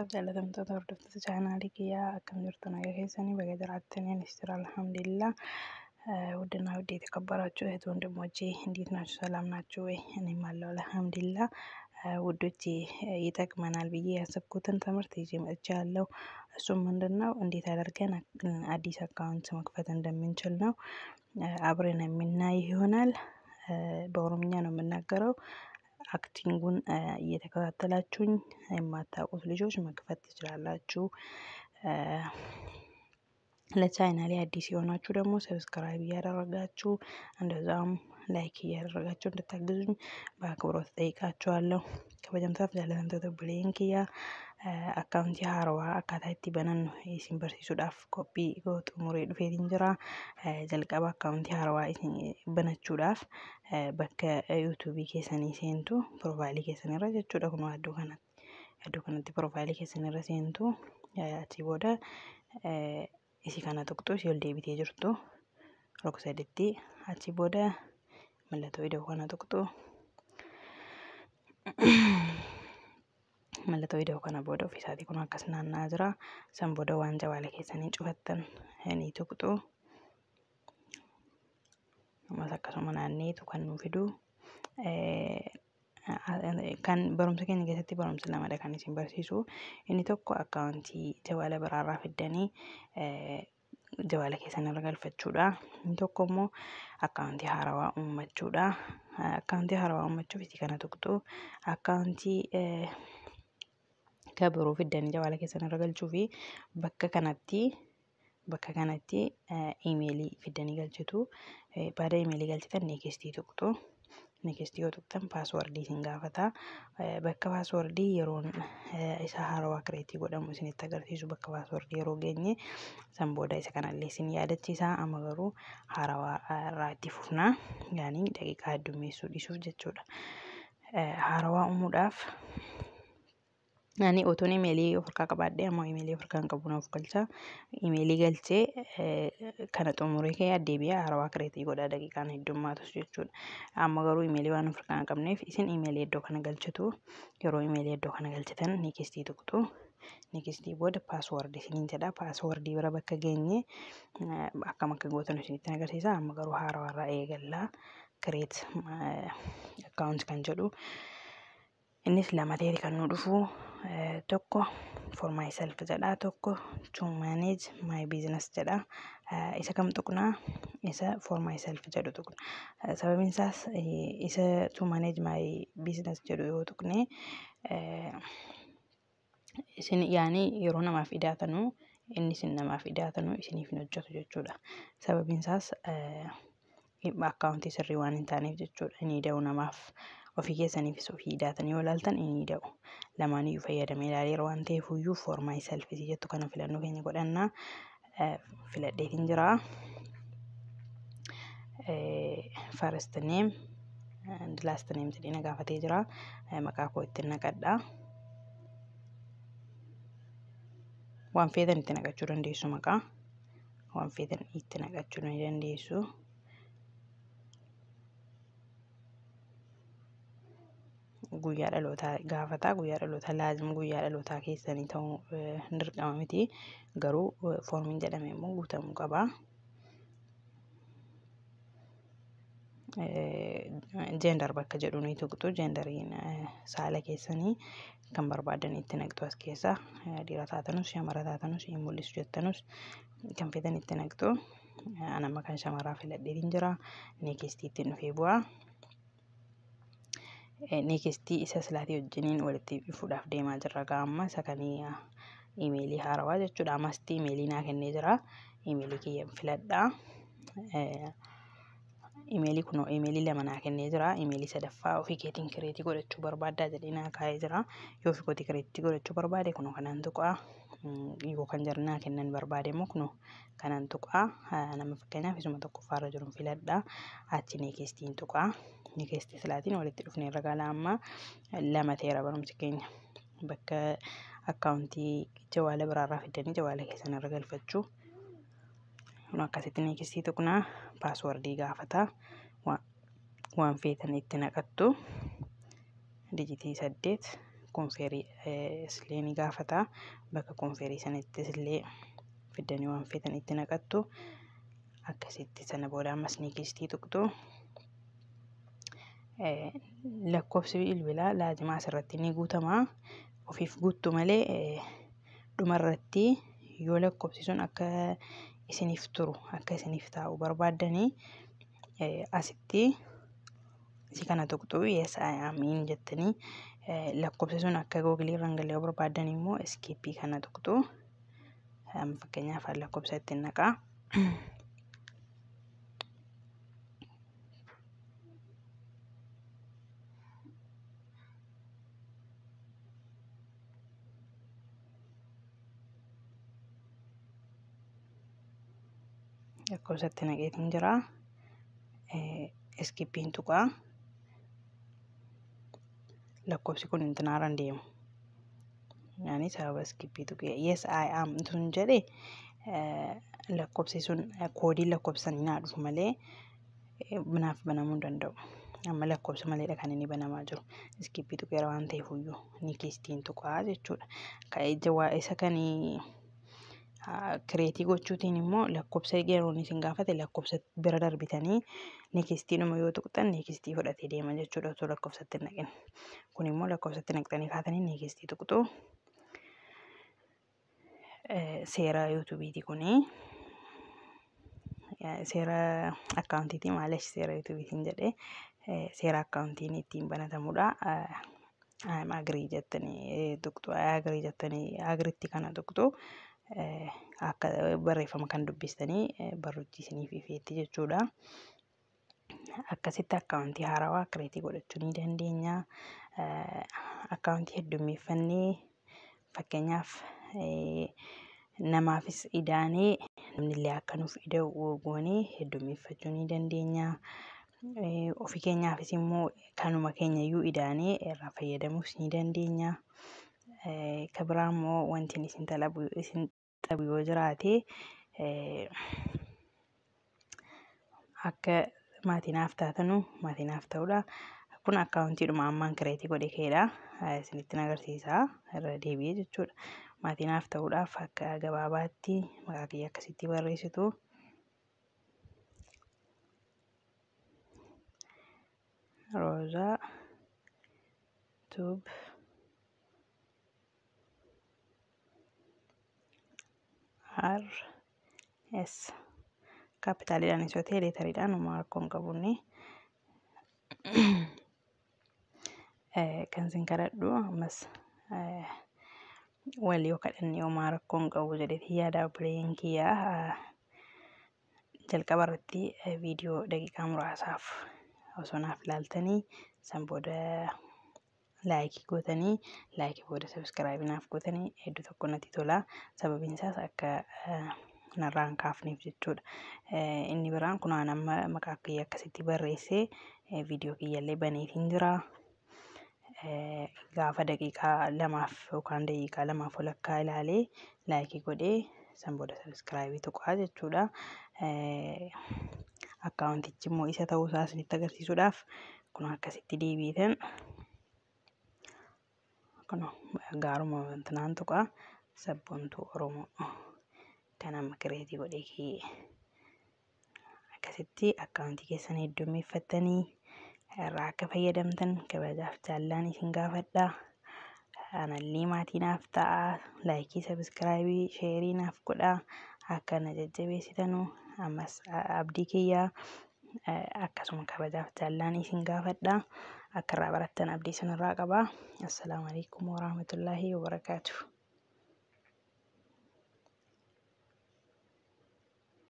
Jalatamtoota hordoftoota chaanaalii kiyyaa akkam jirtu nagaa keessanii baga jiraatanii jira alhamdulillah ውድና ውድ የተከበራችሁ እህት ወንድሞቼ እንዴት ናችሁ? ሰላም ናችሁ ወይ? እኔም አለሁ አልሐምዱሊላህ። ውዶቼ ይጠቅመናል ብዬ ያሰብኩትን ትምህርት ይዤ መጥቻለሁ። እሱም ምንድነው እንዴት አድርገን አዲስ አካውንት መክፈት እንደምንችል ነው። አብረን የምናይ ይሆናል። በኦሮምኛ ነው የምናገረው። አክቲንጉን እየተከታተላችሁኝ የማታውቁት ልጆች መክፈት ትችላላችሁ። ለቻናሌ አዲስ የሆናችሁ ደግሞ ሰብስክራይብ እያደረጋችሁ እንደዛም ላይክ እያደረጋችሁ እንድታግዙኝ በአክብሮት ጠይቃችኋለሁ። ከበጀምታፍ jalatamtoota obboleeyyan kiyyaa akkaawuntii haarawaa akkaataa itti banannu isin barsiisuudhaaf qophii xumuree dhufeetiin jira. Jalqaba akkaawuntii haarawaa isin banachuudhaaf bakka yuutuubii keessanii seentu piroofaayilii keessanirra jechuudha. Kun iddoo kanatti piroofaayilii keessanirra seentu achi booda isi kana tuqxu si ol deebitee jirtu rog-sadiitti achi booda mallattoo ida'uu kana tuqxu. Mallattoo ida'uu kana booda ofiisaatii kun akkas naanna'aa jira. San booda waan jawala keessanii cufattan ni tuqxu. Ammas akkasuma naanneetu kan nu fidu. Kan barumsa keenya keessatti barumsa lamadha kan isin barsiisu. Inni tokko akkaawuntii jawala biraarraa fiddanii jawala keessanirra galfachuudha. Inni tokko immoo akkaawuntii haarawaa uummachuudha. Akkaawuntii haarawaa uummachuuf itti kana tuqxu. Akkaawuntii kabiroo fiddanii jawala keessanirra galchuu fi bakka kanatti iimeelii fiddanii galchitu. Baada iimeelii galchitan neekistii tuqxu. Neekistii yoo tuqxan paaswordii isin gaafata. Bakka paaswordii yeroon isa haarawaa kireetii godhamu isinitti agarsiisu bakka paaswordii yeroo geenye san booda isa kanallee isin yaadachiisa. Amma garuu haarawaa irraa itti fufna. Yaani daqiiqaa heddummeessuu dhiisuuf jechuudha. Haarawaa uumuudhaaf ani otoon iimeelii of harkaa qabaadhee amma iimeelii of harkaa hin qabu naaf galcha. Iimeelii galchee kana xumuree kee deebi'ee haarawaa kireetii godha daqiiqaan heddummaatus jechuudha. Amma garuu iimeelii waan of harkaa hin qabneef isin iimeelii iddoo kana galchitu. Yeroo iimeelii iddoo kana galchitan neekistii tuqxu. Neekistii booda paaswordii isiniin jedha. Paaswordii bira bakka geenye akkam akka gootan isinitti agarsiisa. Amma garuu haarawaa irraa eegalla. Kireet akkaawunti kan jedhu. Innis lama ta'ee kan nu dhufu. Tokko for myself jedha. Tokko to manage my business jedha. Isa kam tuqnaa? Isa for myself jedhu tuqna. Sababiin isaas isa to manage my business jedhu yoo tuqne isin yaani yeroo namaaf idaatanu inni isin namaaf idaatanu isiniif hin hojjetu jechuudha. Sababiin isaas akkaawuntii sirrii waan hin taaneef jechuudha. Inni ida'u namaaf ofii keessaniifis ofii idaatanii yoo ilaaltan inni ida'u. Lamaaniyyuu fayyadamee ilaaleera waan ta'eef iyyuu for myself jettu kana filannoo keenya godhannaa. Filadheetiin jira. First name and last name jedhee na gaafatee jira. Maqaa koo itti naqadha. Waan feetan itti naqachuu dandeessu maqaa. Waan feetan itti naqachuu ni dandeessu. Guyyaa dhalootaa gaafata. Guyyaa dhalootaa laazim guyyaa dhalootaa keessanii ta'uu hin dirqama miti. Garuu foormiin jedhame immoo guutamuu qaba. Jeendar bakka jedhu ni tuqxu. Jeendariin saala keessanii kan barbaadan itti naqxu as keessa. Dhiira taatanus shamara taatanus hin mul'isu jettanus kan feetan itti naqxu. Anamma kan shamaraa filadheetiin jira. Neekistii ittiin dhufee bu'a. Neekistii isa silaatii wajjiniin walitti fuudhaaf deemaa jirra amma isa kan iimeelii haarawaa jechuudha. Ammas iimeelii naa kennee jira. Iimeelii kiyya filadhaa. Iimeelii kunoo iimeelii lama naa kennee jira. Iimeelii sadaffaa ofii keetiin kireetii godhachuu barbaaddaa jedhee naa kaa'ee jira. Yoo ofii kootii kireetii godhachuu barbaade kunoo kanaan tuqaa. Yoo kan jarri naa kennan barbaade immoo kunoo kanaan tuqaa. Nama fakkeenyaaf isuma tokkoffaarra jiru filadhaa. Achi neekistiin tuqaa. Neekistii silaatiin walitti dhufnee irra gaala amma lama ta'eera barumsi keenya. Bakka akkaawuntii jawala biraarraa fiddanii jawala keessanirra galfachuu. Kun akkasitti neekistii tuqnaa. Paaswordii gaafata. Waan feetan itti naqattu. Dijitii 8 konferii islee ni gaafata. Bakka konferii sanitti illee fiddanii waan feetan itti naqattu. Akkasitti sana booda ammas neekistii tuqxu. Lakkoofsi bilbilaa laazimaa asirratti ni guutama. Ofiif guuttu malee dhumarratti yoo lakkoofsi sun akka isiniif turu akka isiniif taa'u barbaaddanii asitti si kana tuqxu yes I am in jettanii lakkoofsi sun akka googilii irra hin galle barbaaddanii immoo skip kana tuqxu. Fakkeenyaaf lakkoofsa ittiin naqaa. Lakkoofsatti naqeetiin jira. Skippiin tuqaa. Lakkoofsi kun intinaarra hin deemu. Yani sababa skippii tuqee yes I am tun jedhe lakkoofsi sun koodiin lakkoofsanii naa dhufu malee naaf banamuu hin danda'u. Amma lakkoofsa maleedha kan inni banamaa jiru. Skippii tuqeera waan ta'eef iyyuu neekistiin tuqaa jechuudha. Isa kan kireetii gochuutiin immoo lakkoofsa yeroon isin gaafate lakkoofsa bira darbitanii neekistiidhuma yoo tuqxan neekistii fudhatee deema jechuudha osoo lakkoofsatti hin naqin. Kun immoo lakkoofsatti naqxanii kaatanii neekistii tuqxu. Seera yuutuubiiti kuni. Seera akkaawuntiitii maaliif seera yuutuubiitiin jedhee seera akkaawuntiin ittiin banatamudha. Agrii jettanii tuqxu. Agrii jettanii agriitti kana tuqxu. Akka barreeffama kan dubbistanii barruutti isiniif ifeetti jechuudha. Akkasitti akkaawuntii haarawaa kireetii godhachuu ni dandeenya. Akkaawuntii heddummeeffannee fakkeenyaaf namaafis idaanee namnillee akka nuuf ida'u goonee heddummeeffachuu ni dandeenya. Ofii keenyaafis immoo kanuma keenya iyyuu idaanee irraa fayyadamuus ni dandeenya. Kan biraa immoo wanti isin xabu yoo jiraate akka maatiinaaf taatanu maatiinaaf ta'udha. Kun akkaawuntiidhuma ammaan kireetii godhe keedha. Isinitti agarsiisa irra deebi'ee jechuudha. Maatiinaaf ta'uudhaaf akka gabaabaatti maqaa kiyya akkasitti barreessitu. Roozaa Tuub RS kaapitaaliidhaan isoo ta'e leetariidhaan uumaa rakkoon qabunni. Kan isin kadhadhu ammas walii yoo kadhannee uumaa rakkoon qabu jedhetii yaada obboleeyyan kiyyaa jalqaba irratti viidiyoo daqiiqaa muraasaaf osoo naaf ilaaltanii san booda laayikii gootanii laayikii booda sabiskiraayibii naaf gootanii hedduu tokko natti tola. Sababiin isaas akka narraan kaafneef jechuudha. Inni biraan kun amma maqaa kiyya akkasitti barreessee viidiyoo kiyyallee baneetiin jira. Gaafa daqiiqaa lamaaf yookaan daqiiqaa lamaaf walakkaa ilaalee laayikii godhee san booda sabiskiraayibii tuqaa jechuudha. Akkaawuntichi immoo isa ta'uu isaa isinitti agarsiisuudhaaf kun akkasitti deebiitan kun gaaruma wantinaan tuqaa sabboontuu Oromoo kan amma kireetii godhee akkasitti akkaawuntii keessan heddummeeffattanii irraa akka fayyadamtan kabajaaf jaallaan isin gaafadha. Anallee maatiinaaf ta'a. Laayikii sabiskiraayibii sheerii naaf godhaa. Akka na jajjabeessitanu ammas abdii kiyyaa akkasuma kabajaaf jaallaan isin gaafadha. Akka irraa barattan abdii sanarraa qaba. Assalaamu alaikum warahmatullaahi wabarakaatuh.